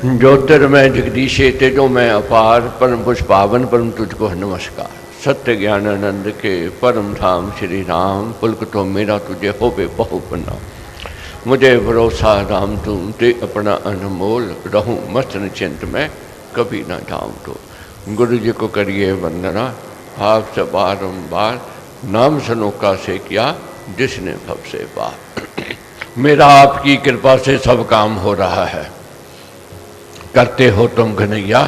ज्योतिर्मय जगदीशे तेजो में अपार परम पुरुष पावन परम तुझको नमस्कार। सत्य ज्ञान आनंद के परम धाम श्री राम पुलक तो मेरा तुझे होवे बहु प्रणाम। मुझे भरोसा राम तुम ते अपना अनमोल रहूं मस्त निश्चिंत में कभी ना जाऊं। तो गुरु जी को करिए वंदना आपसे बारंबार नाम सनोका से किया जिसने भव से पार। मेरा आपकी कृपा से सब काम हो रहा है, करते हो तुम घनैया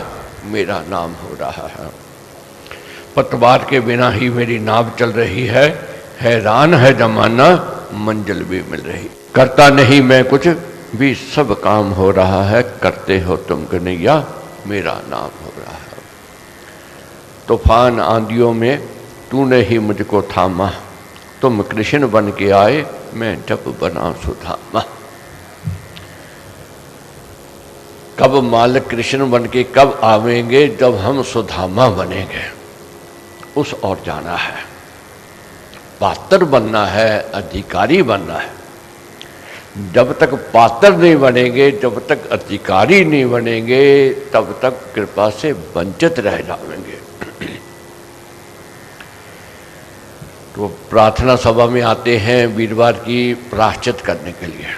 मेरा नाम हो रहा है। पतवार के बिना ही मेरी नाव चल रही है, हैरान है जमाना मंजिल भी मिल रही। करता नहीं मैं कुछ भी सब काम हो रहा है, करते हो तुम घनैया मेरा नाम हो रहा है। तूफान आंधियों में तूने ही मुझको थामा, तुम कृष्ण बन के आए मैं जब बना सुधामा। कब मालिक कृष्ण बन के कब आवेंगे, जब हम सुधामा बनेंगे उस और जाना है। पात्र बनना है, अधिकारी बनना है। जब तक पात्र नहीं बनेंगे, जब तक अधिकारी नहीं बनेंगे, तब तक कृपा से वंचित रह जाएंगे। तो प्रार्थना सभा में आते हैं वीरवार की प्रायश्चित करने के लिए,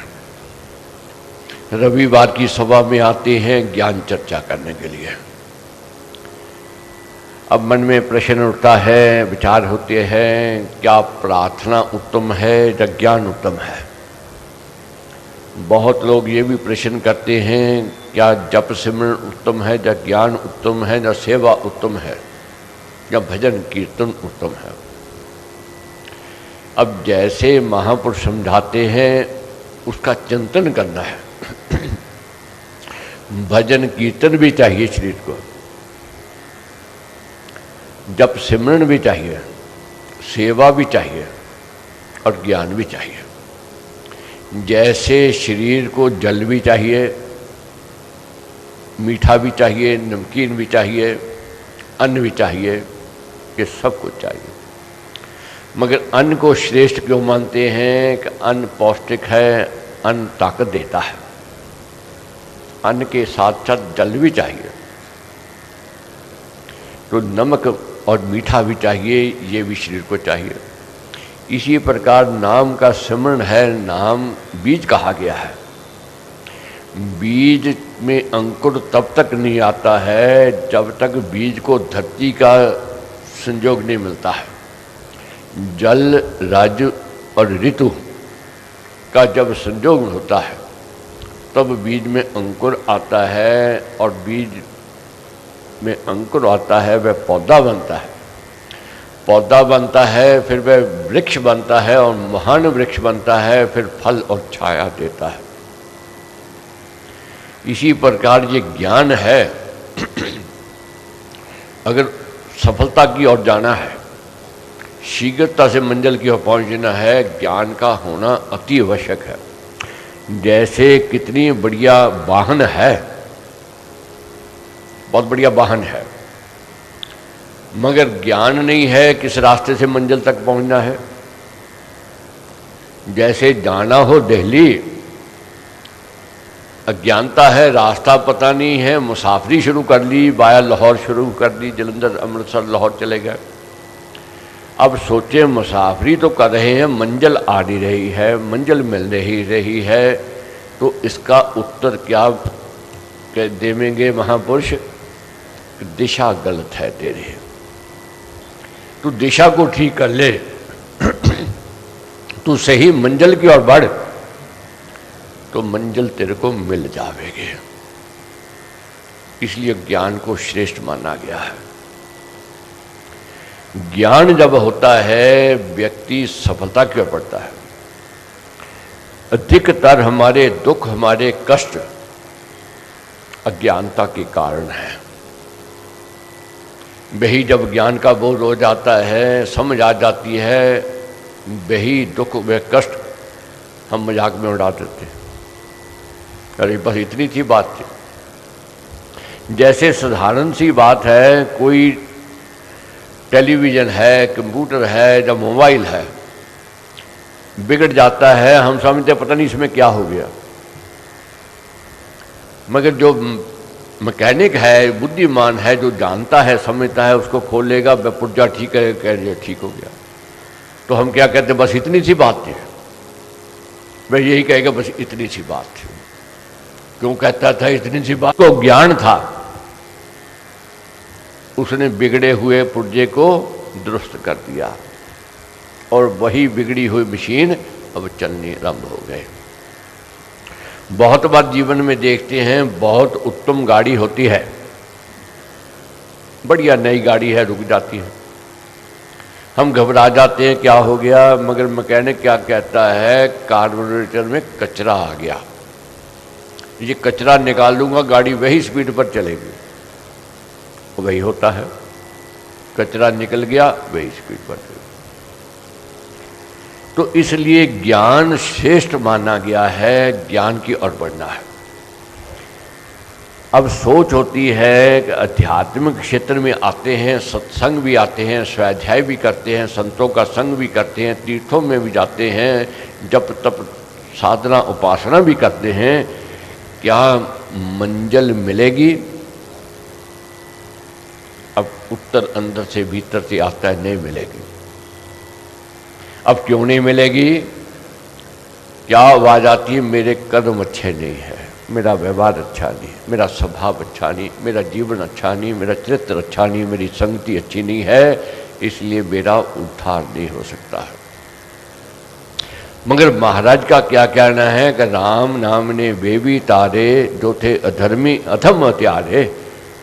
रविवार की सभा में आते हैं ज्ञान चर्चा करने के लिए। अब मन में प्रश्न उठता है, विचार होते हैं, क्या प्रार्थना उत्तम है या ज्ञान उत्तम है। बहुत लोग ये भी प्रश्न करते हैं, क्या जप सिमरन उत्तम है या ज्ञान उत्तम है या सेवा उत्तम है या भजन कीर्तन उत्तम है। अब जैसे महापुरुष समझाते हैं उसका चिंतन करना है। भजन कीर्तन भी चाहिए शरीर को, जप सिमरन भी चाहिए, सेवा भी चाहिए और ज्ञान भी चाहिए। जैसे शरीर को जल भी चाहिए, मीठा भी चाहिए, नमकीन भी चाहिए, अन्न भी चाहिए, ये सब कुछ चाहिए। मगर अन्न को श्रेष्ठ क्यों मानते हैं कि अन्न पौष्टिक है, अन्न ताकत देता है। अन्न के साथ साथ जल भी चाहिए, तो नमक और मीठा भी चाहिए, ये भी शरीर को चाहिए। इसी प्रकार नाम का सिमरन है, नाम बीज कहा गया है। बीज में अंकुर तब तक नहीं आता है जब तक बीज को धरती का संयोग नहीं मिलता है। जल, रज और ऋतु का जब संयोग होता है तब बीज में अंकुर आता है, और बीज में अंकुर आता है वह पौधा बनता है। पौधा बनता है, फिर वह वृक्ष बनता है और महान वृक्ष बनता है, फिर फल और छाया देता है। इसी प्रकार ये ज्ञान है। अगर सफलता की ओर जाना है, शीघ्रता से मंजिल की ओर पहुंचना है, ज्ञान का होना अति आवश्यक है। जैसे कितनी बढ़िया वाहन है, बहुत बढ़िया वाहन है, मगर ज्ञान नहीं है किस रास्ते से मंजिल तक पहुंचना है। जैसे जाना हो दिल्ली, अज्ञानता है, रास्ता पता नहीं है, मुसाफरी शुरू कर ली, वाया लाहौर शुरू कर दी, जलंधर अमृतसर लाहौर चले गए। अब सोचे मुसाफरी तो कर रहे हैं, मंजिल आ नहीं रही है, मंजिल मिल नहीं रही है, तो इसका उत्तर क्या देंगे महापुरुष? दिशा गलत है तेरे, तू दिशा को ठीक कर ले, तू सही मंजिल की ओर बढ़, तो मंजिल तेरे को मिल जाएगी। इसलिए ज्ञान को श्रेष्ठ माना गया है। ज्ञान जब होता है, व्यक्ति सफलता की ओर बढ़ता है। अधिकतर हमारे दुख, हमारे कष्ट अज्ञानता के कारण है। वही जब ज्ञान का बोध हो जाता है, समझ आ जाती है, वही दुख व कष्ट हम मजाक में उड़ा देते हैं। अरे बस इतनी सी बात थी। जैसे साधारण सी बात है, कोई टेलीविज़न है, कंप्यूटर है या मोबाइल है, बिगड़ जाता है, हम समझते पता नहीं इसमें क्या हो गया। मगर जो मैकेनिक है, बुद्धिमान है, जो जानता है, समझता है, उसको खोलेगा, वह पुर्जा ठीक है, कह दिया ठीक हो गया। तो हम क्या कहते हैं, बस इतनी सी बात थी। वह यही कहेगा बस इतनी सी बात थी। क्यों कहता था इतनी सी बात? को ज्ञान था, उसने बिगड़े हुए पुर्जे को दुरुस्त कर दिया और वही बिगड़ी हुई मशीन अब चलनी आरंभ हो गए। बहुत बार जीवन में देखते हैं, बहुत उत्तम गाड़ी होती है, बढ़िया नई गाड़ी है, रुक जाती है, हम घबरा जाते हैं क्या हो गया, मगर मैकेनिक क्या कहता है, कार्बोरेटर में कचरा आ गया, ये कचरा निकाल लूंगा, गाड़ी वही स्पीड पर चलेगी। वही होता है, कचरा निकल गया, वही स्पीड पर चलेगी। तो इसलिए ज्ञान श्रेष्ठ माना गया है, ज्ञान की ओर बढ़ना है। अब सोच होती है कि आध्यात्मिक क्षेत्र में आते हैं, सत्संग भी आते हैं, स्वाध्याय भी करते हैं, संतों का संग भी करते हैं, तीर्थों में भी जाते हैं, जप तप साधना उपासना भी करते हैं, क्या मंजिल मिलेगी? अब उत्तर अंदर से भीतर से आता है, नहीं मिलेगी। अब क्यों नहीं मिलेगी? क्या आवाज आती है, मेरे कर्म अच्छे नहीं है, मेरा व्यवहार अच्छा नहीं, मेरा स्वभाव अच्छा नहीं, मेरा जीवन अच्छा नहीं, मेरा चरित्र अच्छा नहीं, मेरी संगति अच्छी नहीं है, इसलिए मेरा उद्धार नहीं हो सकता है। मगर महाराज का क्या कहना है कि राम नाम ने वे भी तारे, जो थे अधर्मी अधम त्यारे,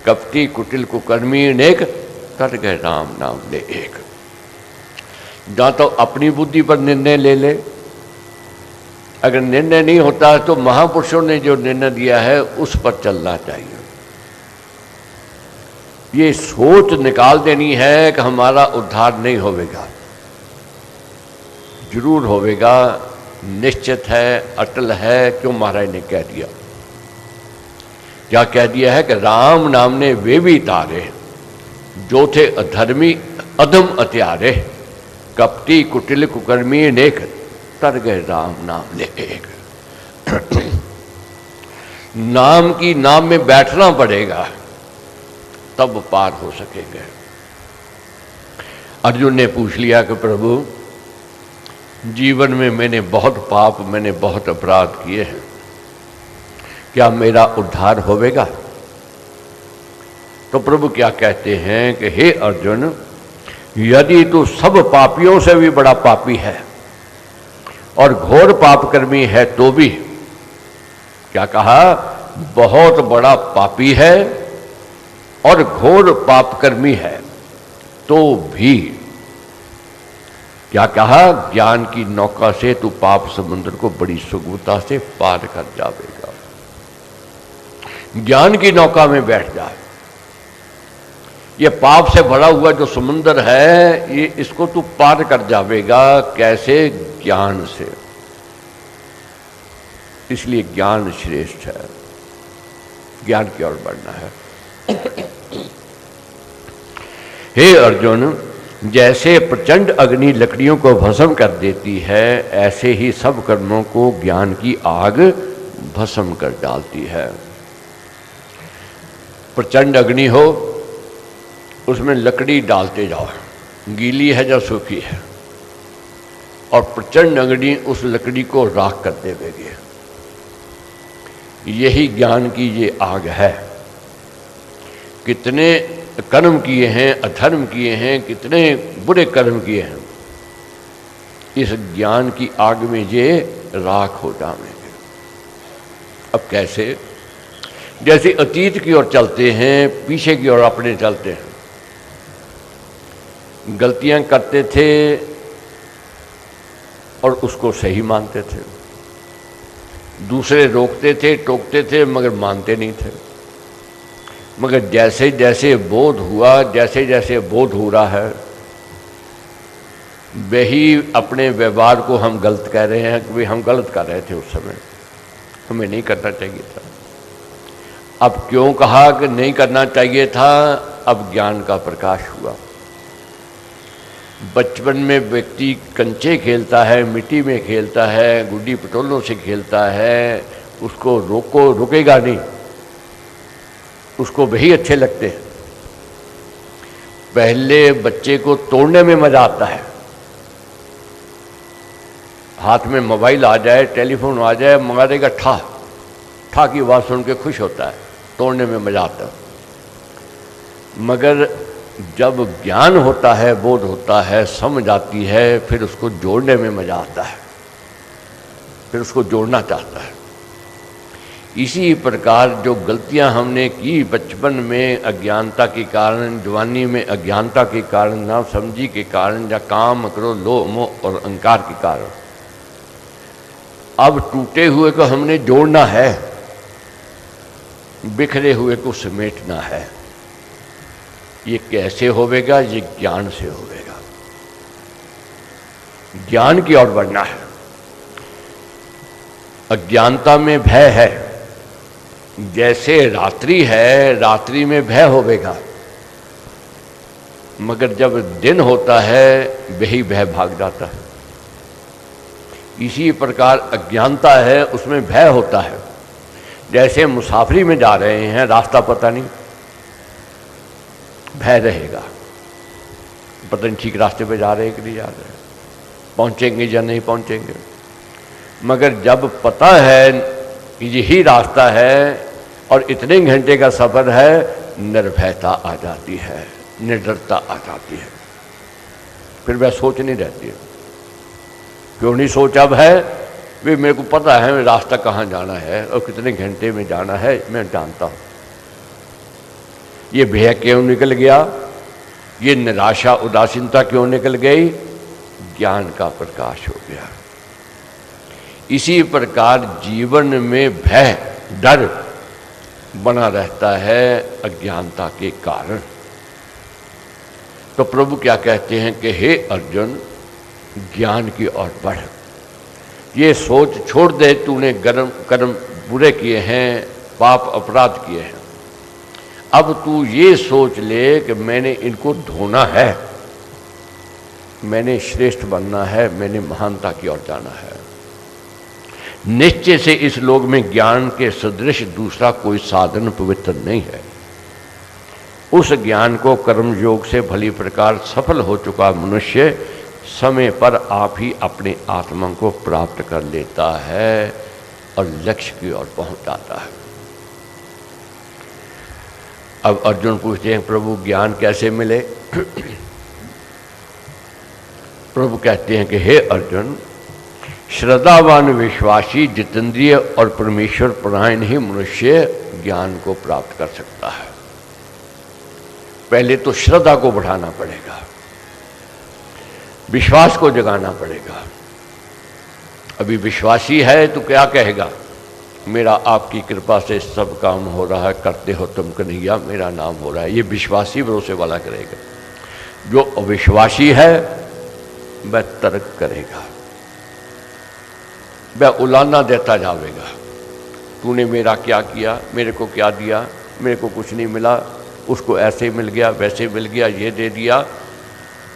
कपटी कुटिल कुकर्मी नेक, कर गए राम नाम ले एक। जहाँ तो अपनी बुद्धि पर निर्णय ले ले, अगर निर्णय नहीं होता है तो महापुरुषों ने जो निर्णय दिया है उस पर चलना चाहिए। ये सोच निकाल देनी है कि हमारा उद्धार नहीं होवेगा, जरूर होवेगा, निश्चित है, अटल है। क्यों महाराज ने कह दिया, क्या कह दिया है कि राम नाम ने वे भी तारे, जो थे अधर्मी अधम अत्यारे, कपटी कुटिल कुकर्मी नेक, तर गए राम नाम ले एक। नाम की नाम में बैठना पड़ेगा, तब पार हो सकेंगे। अर्जुन ने पूछ लिया कि प्रभु, जीवन में मैंने बहुत पाप, मैंने बहुत अपराध किए हैं, क्या मेरा उद्धार होवेगा? तो प्रभु क्या कहते हैं कि हे अर्जुन, यदि तू सब पापियों से भी बड़ा पापी है और घोर पापकर्मी है तो भी, क्या कहा, बहुत बड़ा पापी है और घोर पापकर्मी है तो भी, क्या कहा, ज्ञान की नौका से तू पाप समुद्र को बड़ी सुगमता से पार कर जाएगा। ज्ञान की नौका में बैठ जाए, ये पाप से भरा हुआ जो समुद्र है, ये इसको तू पार कर जाएगा। कैसे? ज्ञान से। इसलिए ज्ञान श्रेष्ठ है, ज्ञान की ओर बढ़ना है। हे अर्जुन, जैसे प्रचंड अग्नि लकड़ियों को भस्म कर देती है, ऐसे ही सब कर्मों को ज्ञान की आग भस्म कर डालती है। प्रचंड अग्नि हो, उसमें लकड़ी डालते जाओ, गीली है या सूखी है, और प्रचंड अग्नि उस लकड़ी को राख कर देगी। यही ज्ञान की ये आग है। कितने कर्म किए हैं, अधर्म किए हैं, कितने बुरे कर्म किए हैं, इस ज्ञान की आग में ये राख हो जाएंगे। अब कैसे? जैसे अतीत की ओर चलते हैं, पीछे की ओर अपने चलते हैं, गलतियां करते थे और उसको सही मानते थे, दूसरे रोकते थे, टोकते थे, मगर मानते नहीं थे। मगर जैसे जैसे बोध हुआ, जैसे जैसे बोध हो रहा है, वही अपने व्यवहार को हम गलत कह रहे हैं कि भाई हम गलत कर रहे थे, उस समय हमें नहीं करना चाहिए था। अब क्यों कहा कि नहीं करना चाहिए था? अब ज्ञान का प्रकाश हुआ। बचपन में व्यक्ति कंचे खेलता है, मिट्टी में खेलता है, गुड्डी पटोलों से खेलता है, उसको रोको, रुकेगा नहीं, उसको वही अच्छे लगते हैं। पहले बच्चे को तोड़ने में मजा आता है, हाथ में मोबाइल आ जाए, टेलीफोन आ जाए, मंगा देगा, ठा ठा की आवाज़ सुन के खुश होता है, तोड़ने में मजा आता है। मगर जब ज्ञान होता है, बोध होता है, समझ आती है, फिर उसको जोड़ने में मजा आता है, फिर उसको जोड़ना चाहता है। इसी प्रकार जो गलतियां हमने की बचपन में अज्ञानता के कारण, जवानी में अज्ञानता के कारण, नासमझी के कारण, या काम क्रोध लोभ मोह और अहंकार के कारण, अब टूटे हुए को हमने जोड़ना है, बिखरे हुए को समेटना है। ये कैसे होवेगा? ये ज्ञान से होवेगा। ज्ञान की ओर बढ़ना है। अज्ञानता में भय है, जैसे रात्रि है, रात्रि में भय होवेगा, मगर जब दिन होता है वही भय भाग जाता है। इसी प्रकार अज्ञानता है, उसमें भय होता है। जैसे मुसाफरी में जा रहे हैं, रास्ता पता नहीं, भय रहेगा, पता नहीं ठीक रास्ते पे जा रहे हैं कि नहीं जा रहे हैं, पहुंचेंगे या नहीं पहुंचेंगे। मगर जब पता है कि यही रास्ता है और इतने घंटे का सफर है, निर्भयता आ जाती है, निडरता आ जाती है, फिर वह सोच नहीं रहती है। क्यों नहीं सोच? अब है वे, मेरे को पता है रास्ता कहाँ जाना है और कितने घंटे में जाना है, मैं जानता हूँ। ये भय क्यों निकल गया? ये निराशा उदासीनता क्यों निकल गई? ज्ञान का प्रकाश हो गया। इसी प्रकार जीवन में भय, डर बना रहता है अज्ञानता के कारण। तो प्रभु क्या कहते हैं कि हे अर्जुन, ज्ञान की ओर बढ़। ये सोच छोड़ दे तूने कर्म बुरे किए हैं, पाप अपराध किए हैं। अब तू ये सोच ले कि मैंने इनको धोना है, मैंने श्रेष्ठ बनना है, मैंने महानता की ओर जाना है। निश्चय से इस लोक में ज्ञान के सदृश दूसरा कोई साधन पवित्र नहीं है। उस ज्ञान को कर्म योग से भली प्रकार सफल हो चुका मनुष्य समय पर आप ही अपने आत्मा को प्राप्त कर लेता है और लक्ष्य की ओर पहुंच जाता है। अब अर्जुन पूछते हैं, प्रभु ज्ञान कैसे मिले? प्रभु कहते हैं कि हे अर्जुन, श्रद्धावान, विश्वासी, जितेंद्रिय और परमेश्वर परायण ही मनुष्य ज्ञान को प्राप्त कर सकता है। पहले तो श्रद्धा को बढ़ाना पड़ेगा, विश्वास को जगाना पड़ेगा। अभी विश्वासी है तो क्या कहेगा? मेरा आपकी कृपा से सब काम हो रहा है, करते हो तुम कन्हैया, मेरा नाम हो रहा है। ये विश्वासी भरोसे वाला करेगा। जो अविश्वासी है वह तर्क करेगा, वह उलाना देता जाएगा। तूने मेरा क्या किया, मेरे को क्या दिया, मेरे को कुछ नहीं मिला, उसको ऐसे मिल गया, वैसे मिल गया, ये दे दिया।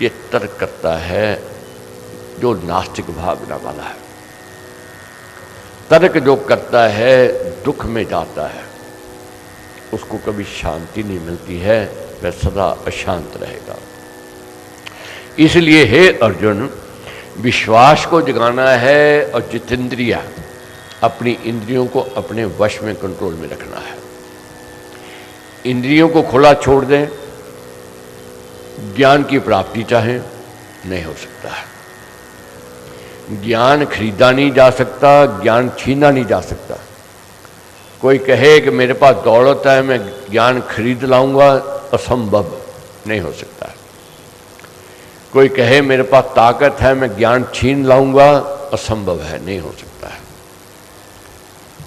ये तर्क करता है जो नास्तिक भावना वाला है। तर्क जो करता है दुख में जाता है, उसको कभी शांति नहीं मिलती है, वह सदा अशांत रहेगा। इसलिए हे अर्जुन, विश्वास को जगाना है और जितेंद्रिय, अपनी इंद्रियों को अपने वश में, कंट्रोल में रखना है। इंद्रियों को खुला छोड़ दें, ज्ञान की प्राप्ति चाहें, नहीं हो सकता है। ज्ञान खरीदा नहीं जा सकता, ज्ञान छीना नहीं जा सकता। कोई कहे कि मेरे पास दौलत है, मैं ज्ञान खरीद लाऊंगा, असंभव, नहीं हो सकता है। कोई कहे मेरे पास ताकत है, मैं ज्ञान छीन लाऊंगा, असंभव है, नहीं हो सकता है।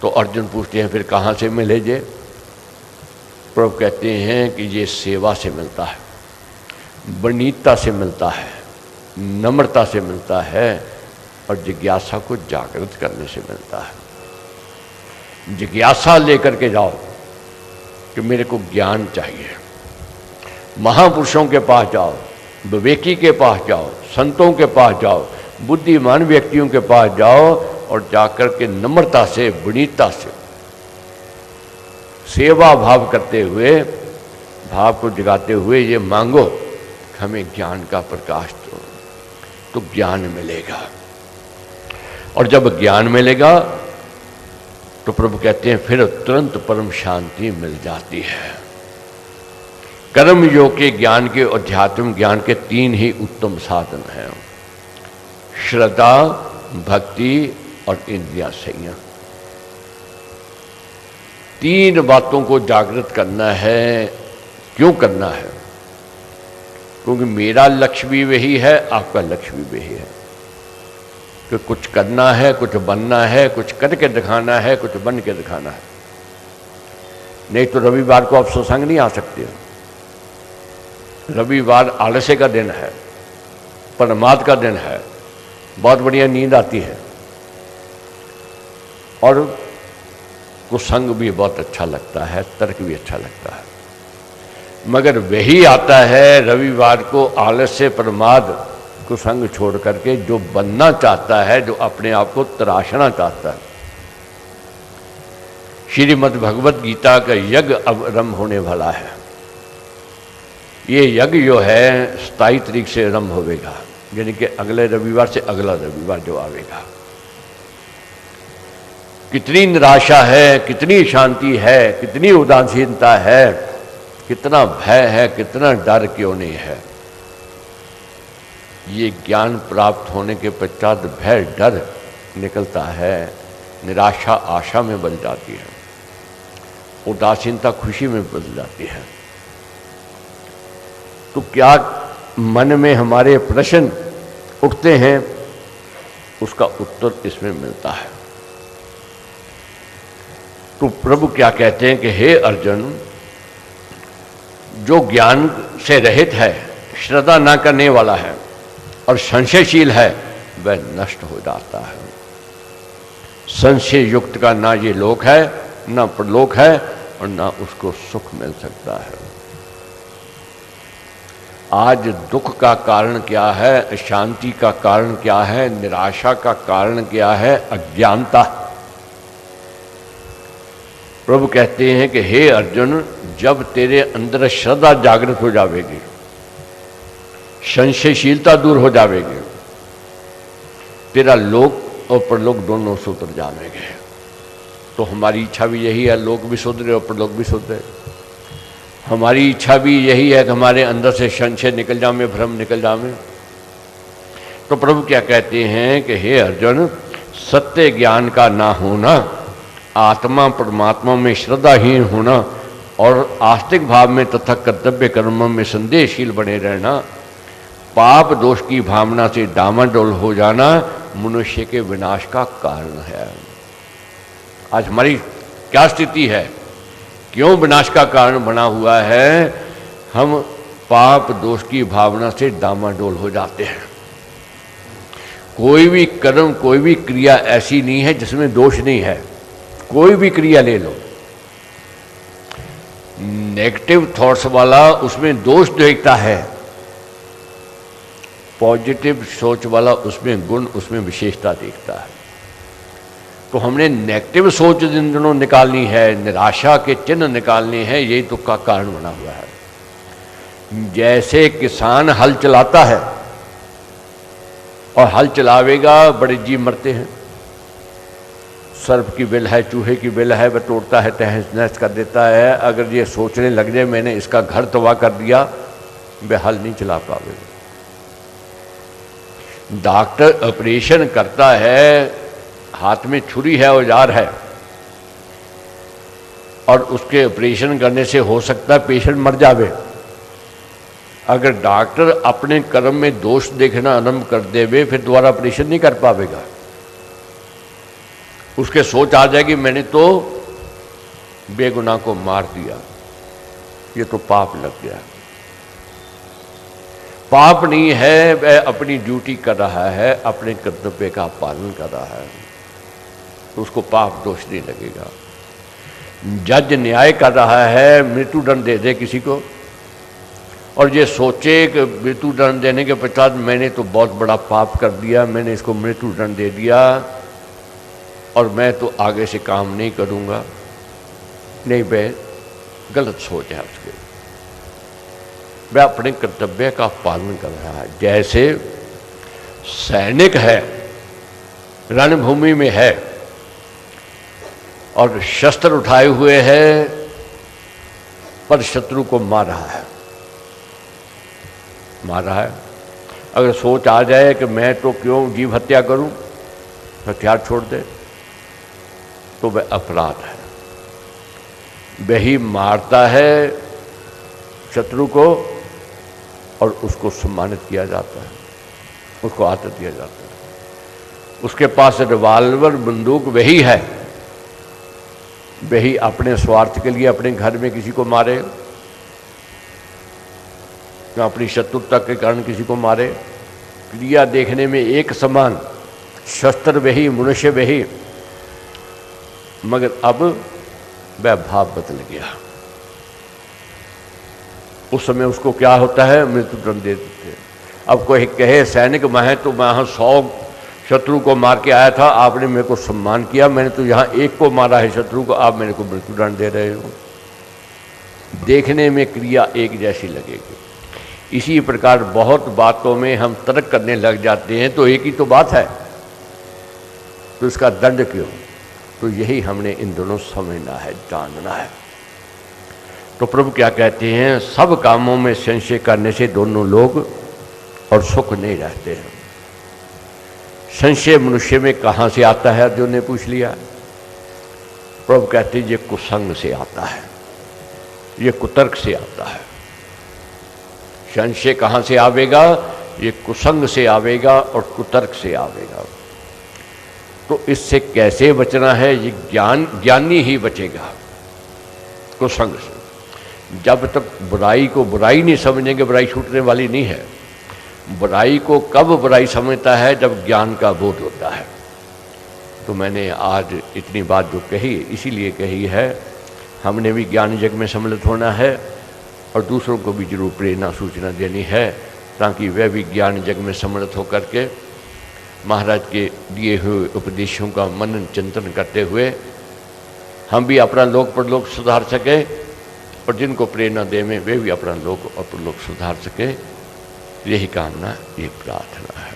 तो अर्जुन पूछते हैं फिर कहाँ से मिले जे? प्रभु कहते हैं कि ये सेवा से मिलता है, बनीता से मिलता है, नम्रता से मिलता है और जिज्ञासा को जागृत करने से मिलता है। जिज्ञासा लेकर के जाओ कि मेरे को ज्ञान चाहिए। महापुरुषों के पास जाओ, विवेकी के पास जाओ, संतों के पास जाओ, बुद्धिमान व्यक्तियों के पास जाओ और जाकर के नम्रता से, विनीतता से सेवा भाव करते हुए, भाव को जगाते हुए ये मांगो हमें ज्ञान का प्रकाश दो, तो ज्ञान मिलेगा। और जब ज्ञान मिलेगा तो प्रभु कहते हैं फिर तुरंत परम शांति मिल जाती है। कर्म योग के ज्ञान के, अध्यात्म ज्ञान के 3 ही उत्तम साधन हैं, श्रद्धा, भक्ति और इंद्रिय संयम। 3 बातों को जागृत करना है। क्यों करना है? क्योंकि मेरा लक्ष्य भी वही है, आपका लक्ष्य भी वही है कि कुछ करना है, कुछ बनना है, कुछ करके दिखाना है, कुछ बन के दिखाना है। नहीं तो रविवार को आप सत्संग नहीं आ सकते हो। रविवार आलस्य का दिन है, प्रमाद का दिन है, बहुत बढ़िया नींद आती है और कुसंग भी बहुत अच्छा लगता है, तर्क भी अच्छा लगता है। मगर वही आता है रविवार को आलस्य, प्रमाद, कुसंग छोड़ करके जो बनना चाहता है, जो अपने आप को तराशना चाहता है। श्रीमद् भगवत गीता का यज्ञ अब आरंभ होने वाला है। ये यज्ञ जो है 27 तारीख से आरंभ होगा, यानी कि अगले रविवार से अगला रविवार जो आवेगा। कितनी निराशा है, कितनी शांति है, कितनी उदासीनता है, कितना भय है, कितना डर क्यों नहीं है। ये ज्ञान प्राप्त होने के पश्चात भय डर निकलता है, निराशा आशा में बदल जाती है, उदासीनता खुशी में बदल जाती है। तो क्या मन में हमारे प्रश्न उठते हैं, उसका उत्तर इसमें मिलता है। तो प्रभु क्या कहते हैं कि हे अर्जुन, जो ज्ञान से रहित है, श्रद्धा ना करने वाला है और संशयशील है, वह नष्ट हो जाता है। संशय युक्त का ना ये लोक है, ना परलोक है, और ना उसको सुख मिल सकता है। आज दुख का कारण क्या है, अशांति का कारण क्या है, निराशा का कारण क्या है? अज्ञानता। प्रभु कहते हैं कि हे अर्जुन, जब तेरे अंदर श्रद्धा जागृत हो जाएगी, संशयशीलता दूर हो जाएगी, तेरा लोक और परलोक दोनों सुधर जाएंगे। तो हमारी इच्छा भी यही है, लोक भी सुधरे और परलोक भी सुधरे। हमारी इच्छा भी यही है कि हमारे अंदर से संशय निकल जाए, भ्रम निकल जाए। तो प्रभु क्या कहते हैं कि हे अर्जुन, सत्य ज्ञान का ना होना, आत्मा परमात्मा में श्रद्धाहीन होना और आस्तिक भाव में तथा कर्तव्य कर्मों में संदेहशील बने रहना, पाप दोष की भावना से डामाडोल हो जाना मनुष्य के विनाश का कारण है। आज हमारी क्या स्थिति है, क्यों विनाश का कारण बना हुआ है? हम पाप दोष की भावना से डामाडोल हो जाते हैं। कोई भी कर्म, कोई भी क्रिया ऐसी नहीं है जिसमें दोष नहीं है। कोई भी क्रिया ले लो, नेगेटिव थॉट्स वाला उसमें दोष देखता है, पॉजिटिव सोच वाला उसमें गुण, उसमें विशेषता देखता है। तो हमने नेगेटिव सोच जिन दिनों निकालनी है, निराशा के चिन्ह निकालने हैं, यही दुख का कारण बना हुआ है। जैसे किसान हल चलाता है और हल चलावेगा, बड़े जीव मरते हैं। सर्प की बिल है, चूहे की बिल है, वह तोड़ता है, तहस नहस कर देता है। अगर ये सोचने लग जाए मैंने इसका घर तबाह कर दिया, वह हल नहीं चला पावेगा। डॉक्टर ऑपरेशन करता है, हाथ में छुरी है, औजार है, और उसके ऑपरेशन करने से हो सकता है पेशेंट मर जावे। अगर डॉक्टर अपने कर्म में दोष देखना आरंभ कर देवे, फिर दोबारा ऑपरेशन नहीं कर पावेगा। उसके सोच आ जाएगी मैंने तो बेगुनाह को मार दिया, ये तो पाप लग गया। पाप नहीं है, वह अपनी ड्यूटी कर रहा है, अपने कर्तव्य का पालन कर रहा है, तो उसको पाप दोष नहीं लगेगा। जज न्याय कर रहा है, मृत्युदंड दे दे किसी को, और ये सोचे कि मृत्युदंड देने के पश्चात मैंने तो बहुत बड़ा पाप कर दिया, मैंने इसको मृत्युदंड दे दिया और मैं तो आगे से काम नहीं करूँगा। नहीं बे, गलत सोच है उसके। वह अपने कर्तव्य का पालन कर रहा है। जैसे सैनिक है, रणभूमि में है और शस्त्र उठाए हुए है, पर शत्रु को मार रहा है। अगर सोच आ जाए कि मैं तो क्यों जीव हत्या करूं, हथियार छोड़ दे, तो वह अपराध है। वही मारता है शत्रु को और उसको सम्मानित किया जाता है, उसको आदर दिया जाता है। उसके पास रिवाल्वर बंदूक वही है, वही अपने स्वार्थ के लिए अपने घर में किसी को मारे, या अपनी शत्रुता के कारण किसी को मारे। क्रिया देखने में एक समान, शस्त्र वही, मनुष्य वही, मगर अब वह भाव बदल गया। उस समय उसको क्या होता है, मृत्युदंड दे देते। अब कोई कहे सैनिक मैं तो वहां 100 शत्रु को मार के आया था, आपने मेरे को सम्मान किया, मैंने तो यहाँ एक को मारा है शत्रु को, आप मेरे को मृत्युदंड दे रहे हो। देखने में क्रिया एक जैसी लगेगी। इसी प्रकार बहुत बातों में हम तर्क करने लग जाते हैं, तो एक ही तो बात है, तो इसका दंड क्यों? तो यही हमने इन दोनों समझना है, जानना है। तो प्रभु क्या कहते हैं, सब कामों में संशय करने से दोनों लोग और सुख नहीं रहते हैं। संशय मनुष्य में कहाँ से आता है, अर्जुन ने पूछ लिया। प्रभु कहते हैं ये कुसंग से आता है, ये कुतर्क से आता है। संशय कहाँ से आवेगा, ये कुसंग से आवेगा और कुतर्क से आवेगा। तो इससे कैसे बचना है, ये ज्ञानी ही बचेगा कुसंग से। जब तक बुराई को बुराई नहीं समझेंगे, बुराई छूटने वाली नहीं है। बुराई को कब बुराई समझता है, जब ज्ञान का बोध होता है। तो मैंने आज इतनी बात जो कही, इसीलिए कही है, हमने भी ज्ञान जग में सम्मिलित होना है और दूसरों को भी जरूर प्रेरणा सूचना देनी है, ताकि वह भी ज्ञान जग में सम्मिलित होकर के महाराज के दिए हुए उपदेशों का मनन चिंतन करते हुए हम भी अपना लोक परलोक सुधार सकें, और जिनको प्रेरणा देवें वे भी अपना लोक और परलोक सुधार सकें। यही कामना, ये प्रार्थना है।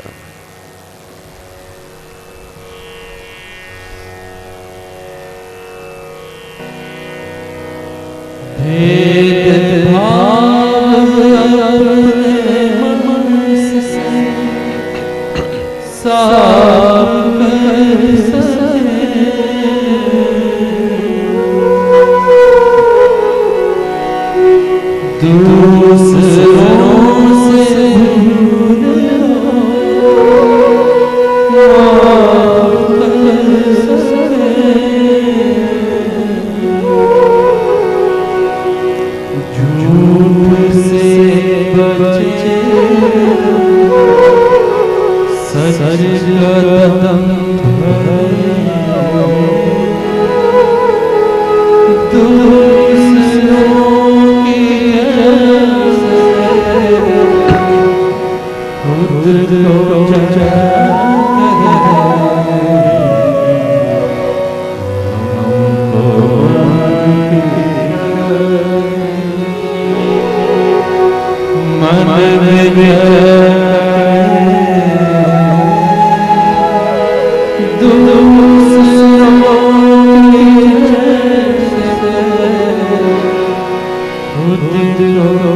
Udro